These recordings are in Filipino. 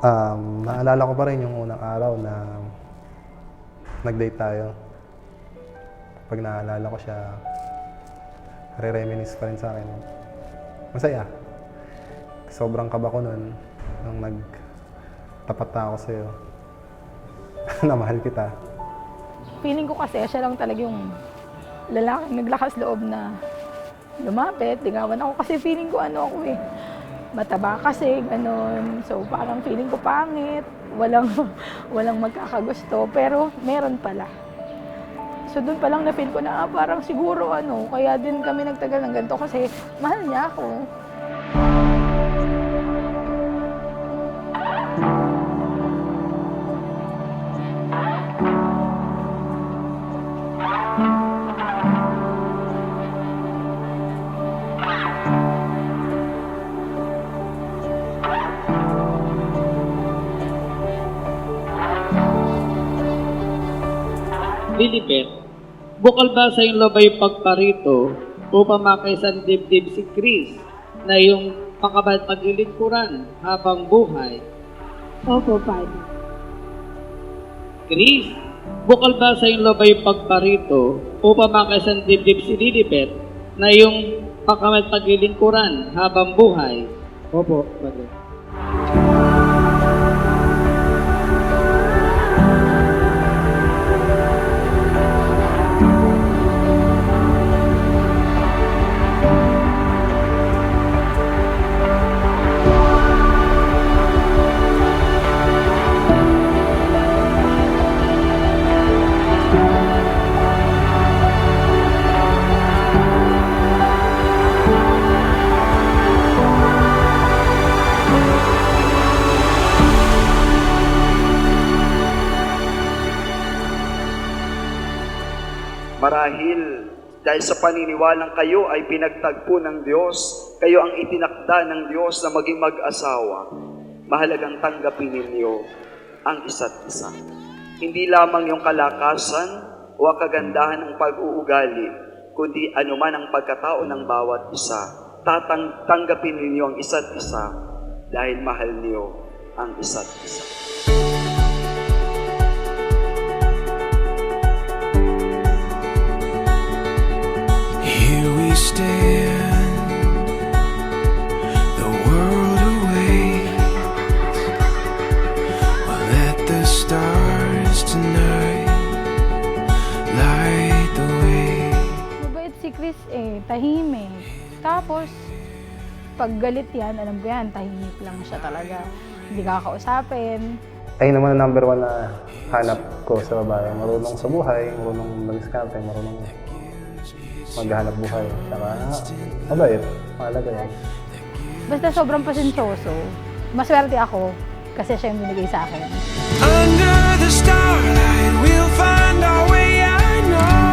Naalala ko pa rin yung unang araw na nag-date tayo. Pag naalala ko siya, re-reminisce pa rin sa akin. Masaya. Sobrang kaba ko nun nung nagtapat na ako sa'yo. Na mahal kita. Feeling ko kasi siya lang talaga yung lalaking naglakas loob na lumapit, ligawan ako. Kasi feeling ko mataba kasi, gano'n. So parang feeling ko pangit, walang magkakagusto. Pero meron pala. So doon pa lang na-feel ko na parang siguro kaya din kami nagtagal ng ganito kasi mahal niya ako. Lilibet, bukal ba sa iyong labay pagparito upang makaisan dibdib si Chris na iyong pagilingkuran habang buhay? Opo, Padre. Chris, bukal ba sa iyong labay pagparito upang makaisan dibdib si Lilibet na iyong pagilingkuran habang buhay? Opo, Padre. Marahil dahil sa paniniwalang kayo ay pinagtagpo ng Diyos, kayo ang itinakda ng Diyos na maging mag-asawa, mahalagang tanggapin ninyo ang isa't isa. Hindi lamang yung kalakasan o kagandahan ng pag-uugali, kundi anuman ang pagkatao ng bawat isa. Tanggapin ninyo ang isa't isa dahil mahal niyo ang isa't isa. Stand, the world awaits. We'll let the stars tonight light the way. Mabait si Chris tahimik. Tapos, pag galit yan, alam ko yan, tahimik lang siya talaga. Hindi kakausapin. Ay naman ang number one na hanap ko sa babae. Marunong sa buhay, marunong mag-diskarte, marunong maghanap buhay. Saka, mabait. Mahalaga yan. Basta sobrang pasensyoso. Maswerte ako kasi siya yung binigay sa akin. Under the starlight, we'll find our way, I know.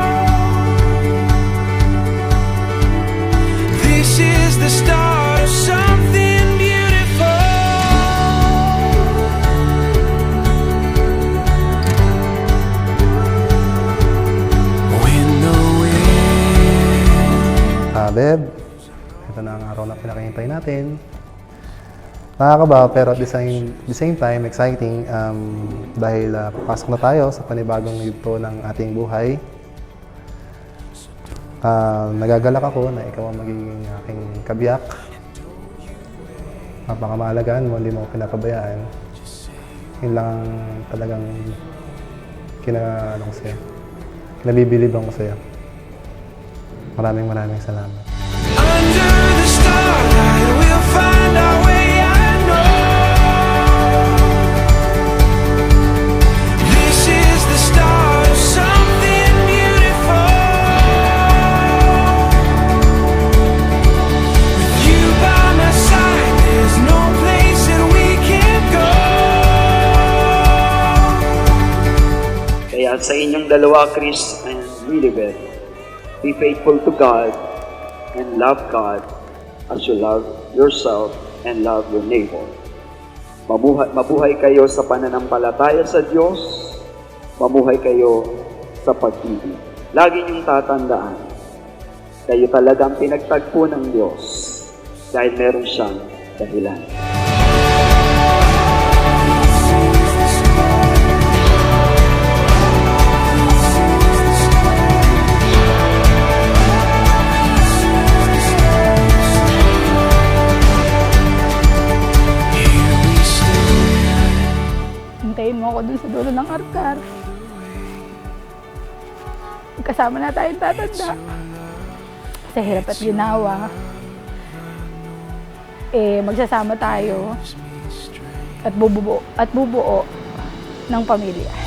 This is the start of something beautiful. When the Beb, ito na ang araw na pinakahintay natin. Nakakaba pero at the same time, exciting dahil papasok na tayo sa panibagong yugto ng ating buhay. Nagagalak ako na ikaw ang magiging aking kabiyak. Napakamahalagaan mo, hindi mo ako pinapabayaan. Yun lang ang talagang kinabibilib ko sa'yo. Maraming salamat. under the starlight, we'll find our way, I know. This is the start of something beautiful. With you by my side, there's no place that we can't go. Kaya sa inyong dalawa, Chris and Lilibet, be faithful to God and love God as you love yourself and love your neighbor. Mabuhay kayo sa pananampalataya sa Diyos. Mabuhay kayo sa pag-ibig. Lagi niyong tatandaan, kayo talagang pinagtagpo ng Diyos dahil meron siyang dahilan. hintayin mo ako dun sa dulo ng altar. Kasama na tayong tatanda. Sa hirap at ginawa, magsasama tayo at bubuo ng pamilya.